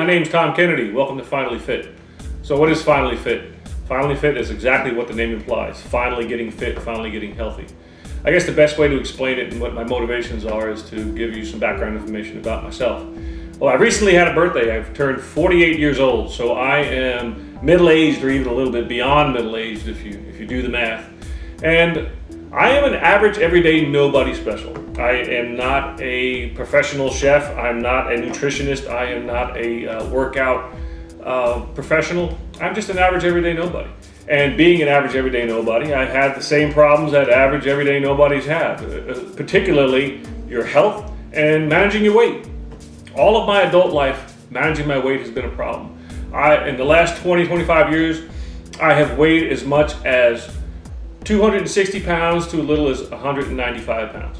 name's Tom Kennedy. Welcome to Finally Fit. So what is Finally Fit? Finally Fit is exactly what the name implies. Finally getting fit, finally getting healthy. I guess the best way to explain it and what my motivations are is to give you some background information about myself. Well, I recently had a birthday. I've turned 48 years old, so I am middle-aged or even a little bit beyond middle-aged if you do the math. And I am an average, everyday nobody special. I am not a professional chef. I'm not a nutritionist. I am not a workout professional. I'm just an average, everyday nobody. And being an average, everyday nobody, I had the same problems that average, everyday nobodies have, particularly your health and managing your weight. All of my adult life, managing my weight has been a problem. In the last 20, 25 years, I have weighed as much as 260 pounds to as little as 195 pounds.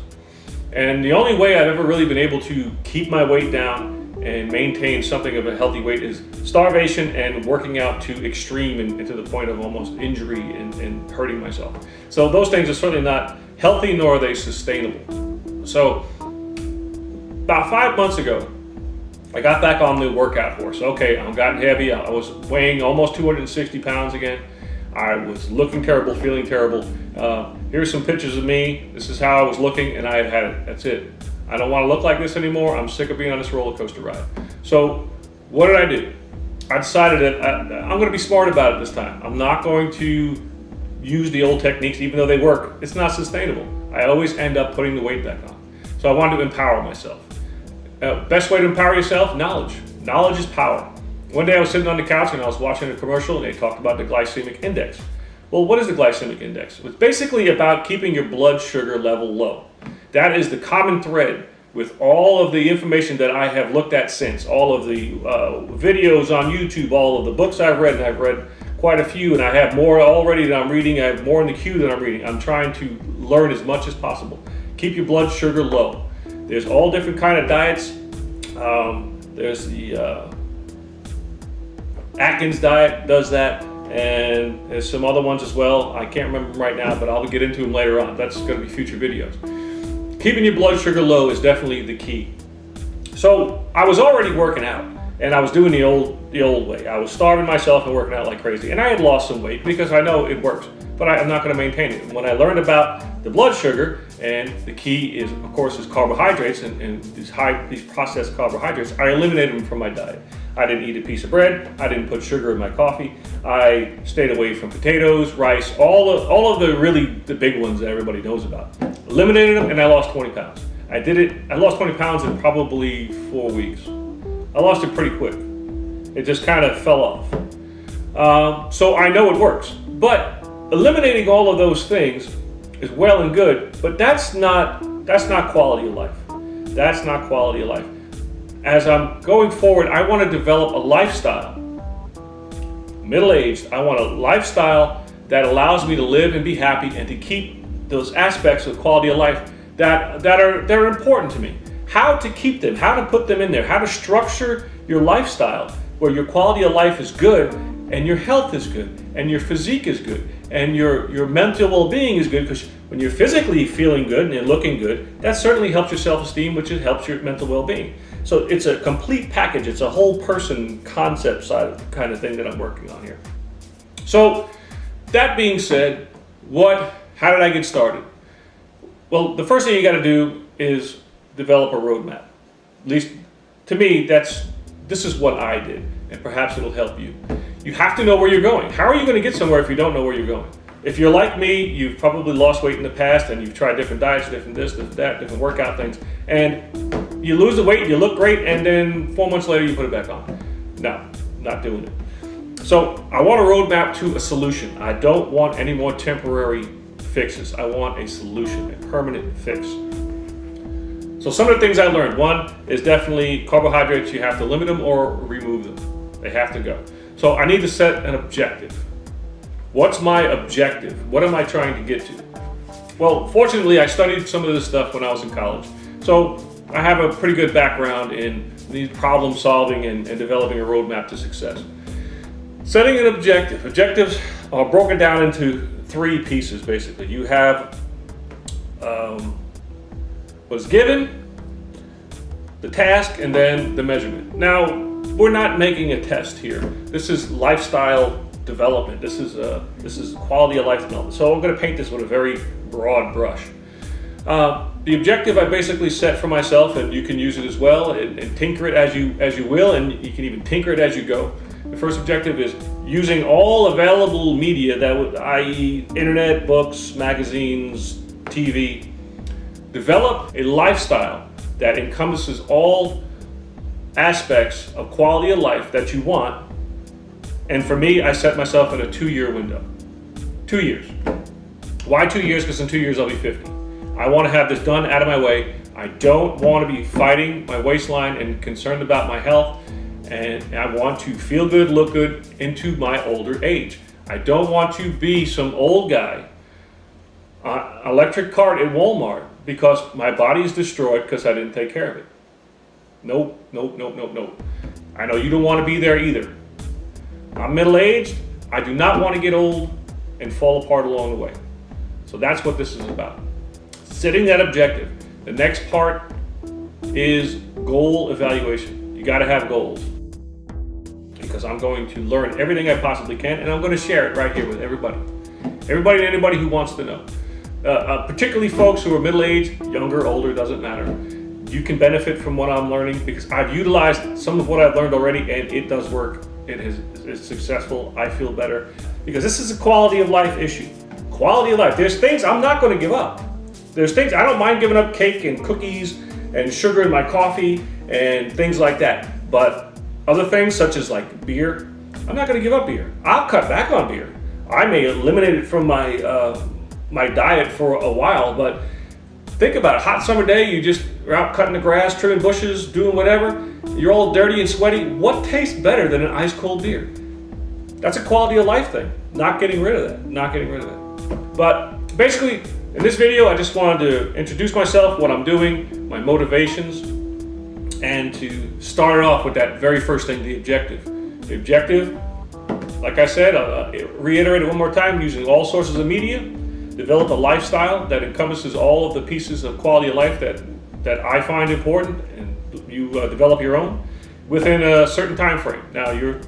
And the only way I've ever really been able to keep my weight down and maintain something of a healthy weight is starvation and working out to extreme and to the point of almost injury and hurting myself. So those things are certainly not healthy, nor are they sustainable. So about 5 months ago, I got back on the workout horse. Okay, I'm gotten heavy. I was weighing almost 260 pounds again. I was looking terrible, feeling terrible. Here's some pictures of me. This is how I was looking, and I had had it. That's it. I don't want to look like this anymore. I'm sick of being on this roller coaster ride. So what did I do? I decided that I'm going to be smart about it this time. I'm not going to use the old techniques, even though they work. It's not sustainable. I always end up putting the weight back on. So I wanted to empower myself. Best way to empower yourself? Knowledge. Knowledge is power. One day I was sitting on the couch and I was watching a commercial and they talked about the glycemic index. Well, what is the glycemic index? It's basically about keeping your blood sugar level low. That is the common thread with all of the information that I have looked at since, all of the videos on YouTube, all of the books I've read, and I've read quite a few, and I have more already that I'm reading. I have more in the queue that I'm reading. I'm trying to learn as much as possible. Keep your blood sugar low. There's all different kind of diets. There's the Atkins diet does that, and there's some other ones as well. I can't remember them right now, but I'll get into them later on. That's going to be future videos. Keeping your blood sugar low is definitely the key. So I was already working out, and I was doing the old way. I was starving myself and working out like crazy, and I had lost some weight because I know it works, but I'm not going to maintain it. When I learned about the blood sugar, and the key is, of course, is carbohydrates and these processed carbohydrates, I eliminated them from my diet. I didn't eat a piece of bread. I didn't put sugar in my coffee. I stayed away from potatoes, rice, all of the big ones that everybody knows about. Eliminated them, and I lost 20 pounds. I lost 20 pounds in probably 4 weeks. I lost it pretty quick. It just kind of fell off. So I know it works. But eliminating all of those things is well and good, but that's not quality of life. That's not quality of life. As I'm going forward, I want to develop a lifestyle. Middle-aged, I want a lifestyle that allows me to live and be happy and to keep those aspects of quality of life that are important to me. How to keep them, how to put them in there, how to structure your lifestyle where your quality of life is good and your health is good and your physique is good and your mental well-being is good, because when you're physically feeling good and looking good, that certainly helps your self-esteem, which helps your mental well-being. So it's a complete package. It's a whole person concept side kind of thing that I'm working on here. So that being said, how did I get started? Well, the first thing you got to do is develop a roadmap. At least to me, this is what I did, and perhaps it'll help you. You have to know where you're going. How are you going to get somewhere if you don't know where you're going? If you're like me, you've probably lost weight in the past and you've tried different diets, different this, different that, different workout things, and you lose the weight, you look great, and then 4 months later you put it back on. No, not doing it. So I want a roadmap to a solution. I don't want any more temporary fixes. I want a solution, a permanent fix. So some of the things I learned, one is definitely carbohydrates. You have to limit them or remove them. They have to go. So I need to set an objective. What's my objective? What am I trying to get to? Well, fortunately, I studied some of this stuff when I was in college. So I have a pretty good background in these problem solving and developing a roadmap to success. Setting an objective. Objectives are broken down into 3 pieces, basically. You have what's given, the task, and then the measurement. Now, we're not making a test here. This is lifestyle development. This is quality of life development. So I'm going to paint this with a very broad brush. The objective I basically set for myself, and you can use it as well, and tinker it as you will, and you can even tinker it as you go. The first objective is using all available media, i.e. internet, books, magazines, TV. Develop a lifestyle that encompasses all aspects of quality of life that you want. And for me, I set myself in a 2-year window. 2 years. Why 2 years? Because in 2 years I'll be 50. I want to have this done, out of my way. I don't want to be fighting my waistline and concerned about my health. And I want to feel good, look good into my older age. I don't want to be some old guy, electric cart at Walmart, because my body is destroyed because I didn't take care of it. Nope, nope, nope, nope, nope. I know you don't want to be there either. I'm middle-aged. I do not want to get old and fall apart along the way. So that's what this is about. Setting that objective. The next part is goal evaluation. You got to have goals, because I'm going to learn everything I possibly can, and I'm going to share it right here with everybody. Everybody and anybody who wants to know. Particularly folks who are middle-aged, younger, older, doesn't matter. You can benefit from what I'm learning, because I've utilized some of what I've learned already, and it does work. It's successful. I feel better, because this is a quality of life issue. Quality of life. There's things I'm not going to give up. There's things I don't mind giving up, cake and cookies and sugar in my coffee and things like that. But other things, such as like beer, I'm not going to give up beer. I'll cut back on beer. I may eliminate it from my diet for a while, but think about it. Hot summer day, you just are out cutting the grass, trimming bushes, doing whatever. You're all dirty and sweaty. What tastes better than an ice cold beer? That's a quality of life thing. Not getting rid of that. Not getting rid of that. But basically, in this video, I just wanted to introduce myself, what I'm doing, my motivations, and to start it off with that very first thing, the objective. The objective, like I said, reiterate it one more time, using all sources of media, develop a lifestyle that encompasses all of the pieces of quality of life that I find important, and you develop your own within a certain time frame. Now, you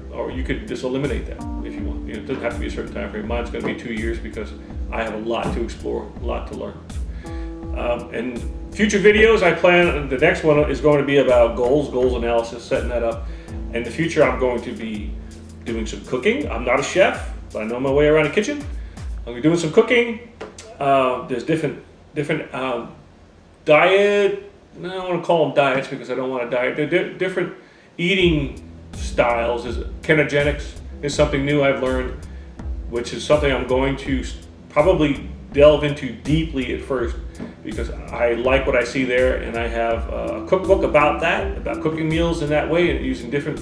could just eliminate that if you want. It doesn't have to be a certain time frame. Mine's going to be 2 years, because I have a lot to explore, a lot to learn. And future videos, I plan, the next one is going to be about goals analysis, setting that up. In the future, I'm going to be doing some cooking. I'm not a chef, but I know my way around a kitchen. I'm going to be doing some cooking. There's different diet, I don't want to call them diets because I don't want to diet. They're different eating styles. Ketogenics is something new I've learned, which is something I'm going to probably delve into deeply at first, because I like what I see there, and I have a cookbook about that, about cooking meals in that way, and using different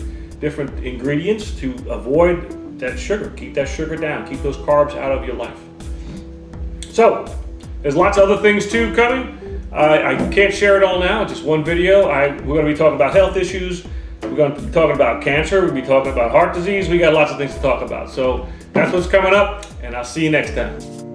ingredients to avoid that sugar. Keep that sugar down. Keep those carbs out of your life. So there's lots of other things too coming. I can't share it all now. Just one video. We're going to be talking about health issues. We're going to be talking about cancer. We'll be talking about heart disease. We got lots of things to talk about. So that's what's coming up, and I'll see you next time.